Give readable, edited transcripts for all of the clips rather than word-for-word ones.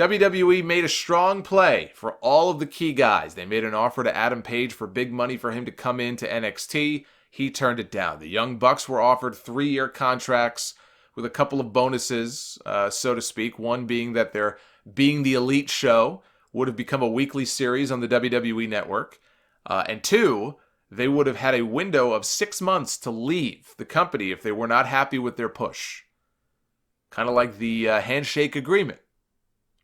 WWE made a strong play for all of the key guys. They made an offer to Adam Page for big money for him to come into NXT. He turned it down. The Young Bucks were offered 3-year contracts with a couple of bonuses, so to speak. One being that their Being the Elite show would have become a weekly series on the WWE Network. And 2, they would have had a window of 6 months to leave the company if they were not happy with their push. Kind of like the handshake agreement.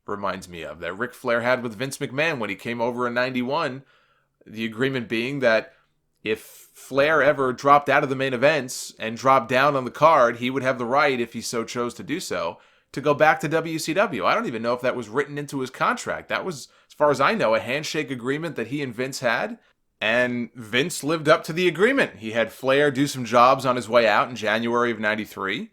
Reminds me of that Ric Flair had with Vince McMahon when he came over in 91. The agreement being that if Flair ever dropped out of the main events and dropped down on the card, he would have the right, if he so chose to do so, to go back to WCW. I don't even know if that was written into his contract. That was, as far as I know, a handshake agreement that he and Vince had. And Vince lived up to the agreement. He had Flair do some jobs on his way out in January of 93.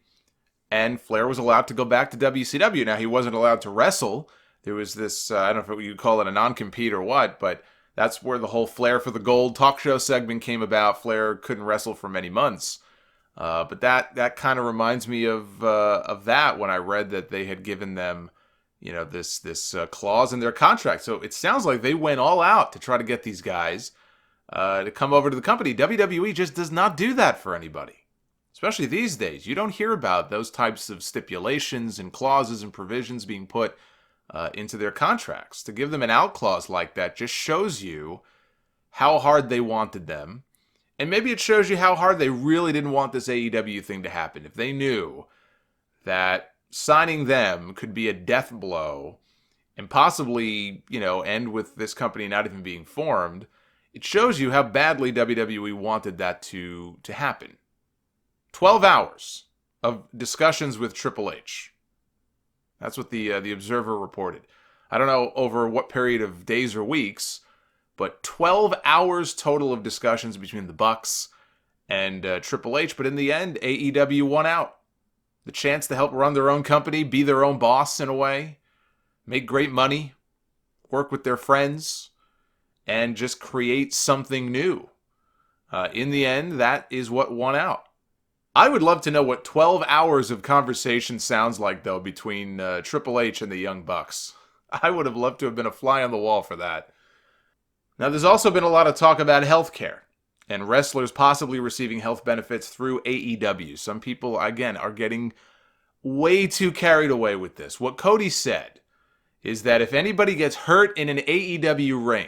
And Flair was allowed to go back to WCW. Now, he wasn't allowed to wrestle. There was this, I don't know if you call it a non-compete or what, but that's where the whole Flair for the Gold talk show segment came about. Flair couldn't wrestle for many months. But that kind of reminds me of that when I read that they had given them, this clause in their contract. So it sounds like they went all out to try to get these guys to come over to the company. WWE just does not do that for anybody. Especially these days. You don't hear about those types of stipulations and clauses and provisions being put into their contracts. To give them an out clause like that just shows you how hard they wanted them. And maybe it shows you how hard they really didn't want this AEW thing to happen. If they knew that signing them could be a death blow and possibly, end with this company not even being formed, it shows you how badly WWE wanted that to happen. 12 hours of discussions with Triple H. That's what the Observer reported. I don't know over what period of days or weeks, but 12 hours total of discussions between the Bucks and Triple H. But in the end, AEW won out. The chance to help run their own company, be their own boss in a way, make great money, work with their friends, and just create something new. In the end, that is what won out. I would love to know what 12 hours of conversation sounds like, though, between Triple H and the Young Bucks. I would have loved to have been a fly on the wall for that. Now, there's also been a lot of talk about healthcare and wrestlers possibly receiving health benefits through AEW. Some people, again, are getting way too carried away with this. What Cody said is that if anybody gets hurt in an AEW ring,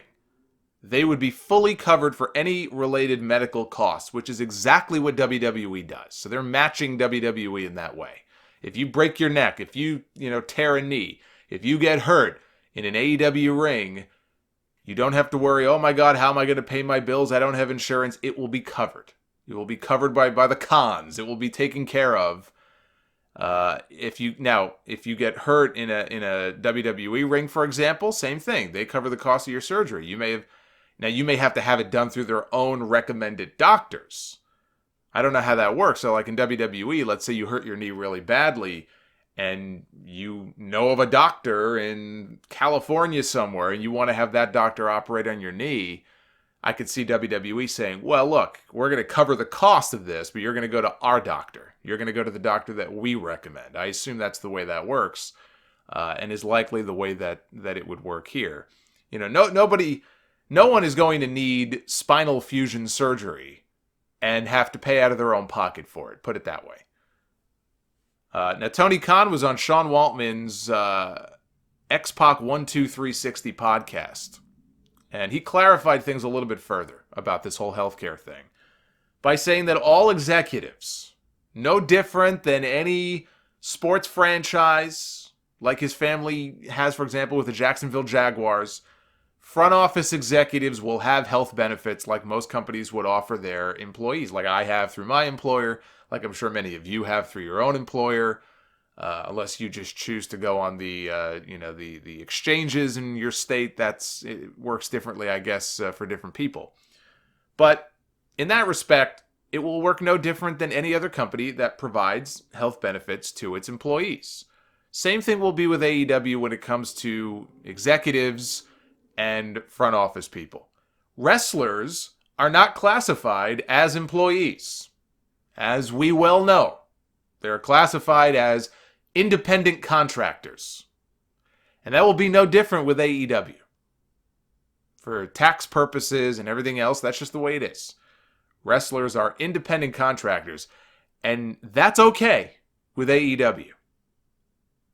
they would be fully covered for any related medical costs, which is exactly what WWE does. So they're matching WWE in that way. If you break your neck, if you, tear a knee, if you get hurt in an AEW ring, you don't have to worry, oh my God, how am I going to pay my bills? I don't have insurance. It will be covered. It will be covered by the cons. It will be taken care of. If you get hurt in a WWE ring, for example, same thing. They cover the cost of your surgery. You may have to have it done through their own recommended doctors. I don't know how that works. So like in WWE, let's say you hurt your knee really badly and you know of a doctor in California somewhere and you want to have that doctor operate on your knee. I could see WWE saying, well, look, we're going to cover the cost of this, but you're going to go to our doctor. You're going to go to the doctor that we recommend. I assume that's the way that works and is likely the way that it would work here. No one is going to need spinal fusion surgery and have to pay out of their own pocket for it. Put it that way. Now, Tony Khan was on Sean Waltman's X-Pac 12360 podcast. And he clarified things a little bit further about this whole healthcare thing by saying that all executives, no different than any sports franchise like his family has, for example, with the Jacksonville Jaguars, front office executives will have health benefits like most companies would offer their employees, like I have through my employer, like I'm sure many of you have through your own employer, unless you just choose to go on the exchanges in your state. It works differently, I guess, for different people. But in that respect, it will work no different than any other company that provides health benefits to its employees. Same thing will be with AEW when it comes to executives and front office people. Wrestlers are not classified as employees. As we well know, they're classified as independent contractors. And that will be no different with AEW. For tax purposes and everything else, that's just the way it is. Wrestlers are independent contractors, and that's okay with AEW.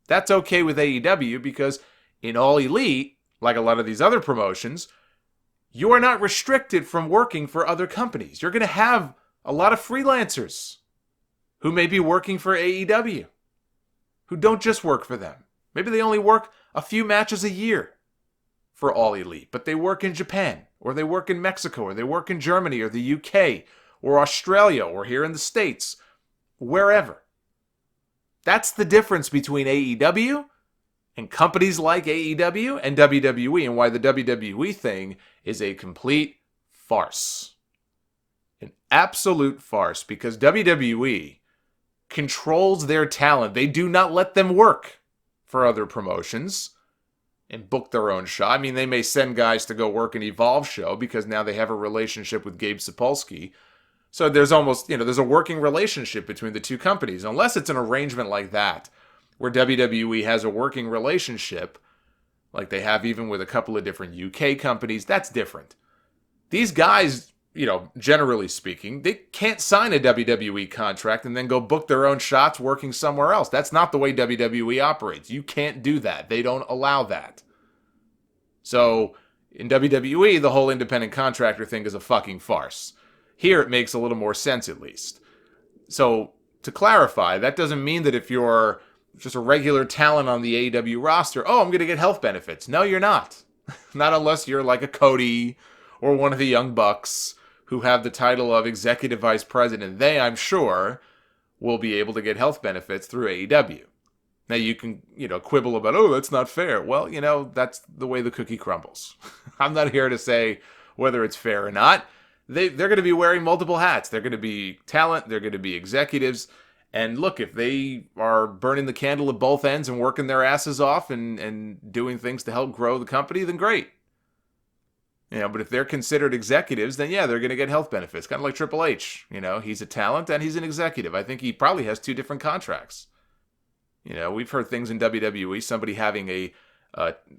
That's okay with AEW because in All Elite, like a lot of these other promotions, you are not restricted from working for other companies. You're going to have a lot of freelancers who may be working for AEW, who don't just work for them. Maybe they only work a few matches a year for All Elite, but they work in Japan, or they work in Mexico, or they work in Germany, or the UK, or Australia, or here in the States, wherever. That's the difference between AEW and companies like AEW and WWE, and why the WWE thing is a complete farce. An absolute farce, because WWE controls their talent. They do not let them work for other promotions and book their own show. I mean, they may send guys to go work an Evolve show because now they have a relationship with Gabe Sapolsky. So there's almost, there's a working relationship between the two companies. Unless it's an arrangement like that, where WWE has a working relationship, like they have even with a couple of different UK companies, that's different. These guys, generally speaking, they can't sign a WWE contract and then go book their own shots working somewhere else. That's not the way WWE operates. You can't do that. They don't allow that. So in WWE, the whole independent contractor thing is a fucking farce. Here it makes a little more sense at least. So to clarify, that doesn't mean that if you're just a regular talent on the AEW roster, I'm going to get health benefits. No, you're not. Not unless you're like a Cody or one of the Young Bucks who have the title of Executive Vice President. They, I'm sure, will be able to get health benefits through AEW. Now you can, quibble about, that's not fair. Well, that's the way the cookie crumbles. I'm not here to say whether it's fair or not. They're going to be wearing multiple hats. They're going to be talent. They're going to be executives. And look, if they are burning the candle at both ends and working their asses off and doing things to help grow the company, then great. But if they're considered executives, then yeah, they're going to get health benefits. Kind of like Triple H. He's a talent and he's an executive. I think he probably has 2 different contracts. We've heard things in WWE, somebody having a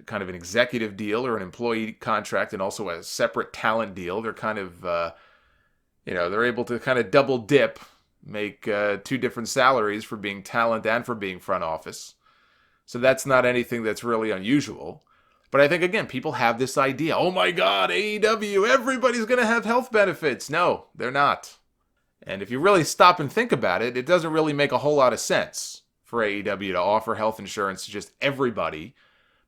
kind of an executive deal or an employee contract and also a separate talent deal. They're kind of, they're able to kind of double dip, make 2 different salaries for being talent and for being front office. So that's not anything that's really unusual. But I think, again, people have this idea, oh my God, AEW, everybody's going to have health benefits. No, they're not. And if you really stop and think about it, it doesn't really make a whole lot of sense for AEW to offer health insurance to just everybody,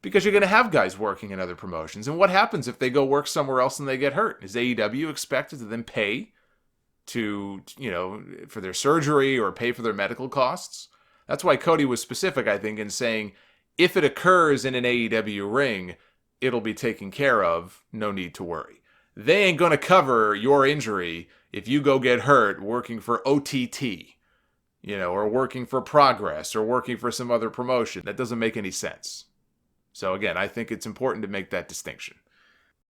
because you're going to have guys working in other promotions. And what happens if they go work somewhere else and they get hurt? Is AEW expected to then pay to, for their surgery or pay for their medical costs? That's why Cody was specific, I think, in saying, if it occurs in an AEW ring, it'll be taken care of. No need to worry. They ain't going to cover your injury if you go get hurt working for OTT, or working for Progress or working for some other promotion. That doesn't make any sense. So again, I think it's important to make that distinction.